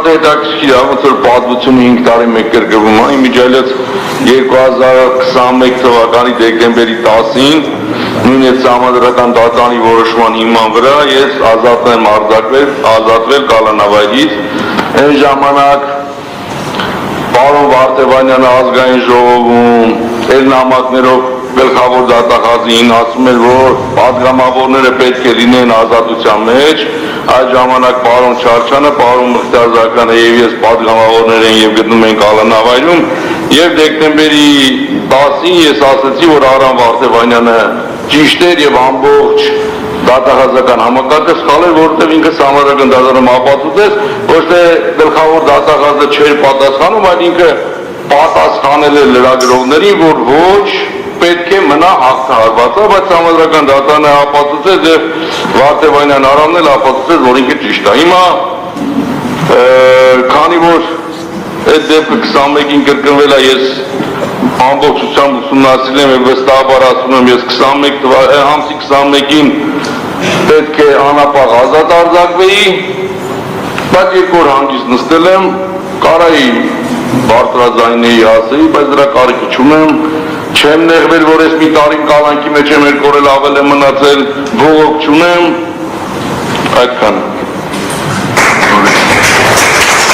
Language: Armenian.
շատ հետաքրքիր է, ոնց որ պատմությունը 5 տարի մեկ կրկնվում է, իմիջիայլոց 2021 թվականի դեկտեմբերի 10-ին նույն այդ սահմանադրական դատարանի որոշման հիման վրա ես ազատվել կալանավայրից, այն ժամանակ պարոն Վարդևանյանը ազգային ժողովում իր նամակներով գլխավոր դատախազին ասում էր, որ պատգամավորները պետք է լինեն ազատության մեջ, այդ ժամանակ պարոն Չարչյանը, պարոն Մխիթարզակյանը եւ ես պատգամավորներ են եւ գտնում ենք Կալանավայրում եւ դեկտեմբերի 10-ին ես ասացի, որ Արամ Վարդևանյանը ճիշտ էր եւ ամբողջ դատախազական համակարգը սխալ էր, որովհետեւ ինքը համարական դատարանում ապացուցեց, ոչ թե գլխավոր դատախազը չէր պատասխանում, այլ ինքը պատասխանել էր լրագրողներին, որ ոչ պետք է մնա հաղթահարվածը, բայց համադրական դատարանը ապացուցեց եւ Վարդևանյան Արամն էլ ապացուցեց, որ ինքը ճիշտ է։ Հիմա քանի որ այդ դեպքը 21-ին կրկնվել է, ես ամբողջությամբ ուսումնասիրել եմ եւ վստահաբար ասում եմ, ես ամսի 21-ին պետք է անապահ ազատ արձակվեի, բայց երկու օր հանգիստ նստել եմ, կարայի բարձրաձայնեի ասեի, բայց դրա կարիքը չունեմ, չեմ նեղվել, որ ես մի տարին կալանքի մեջ եմ երկու օր էլ ավել եմ մնացել, բողոք չունեմ, այդքան։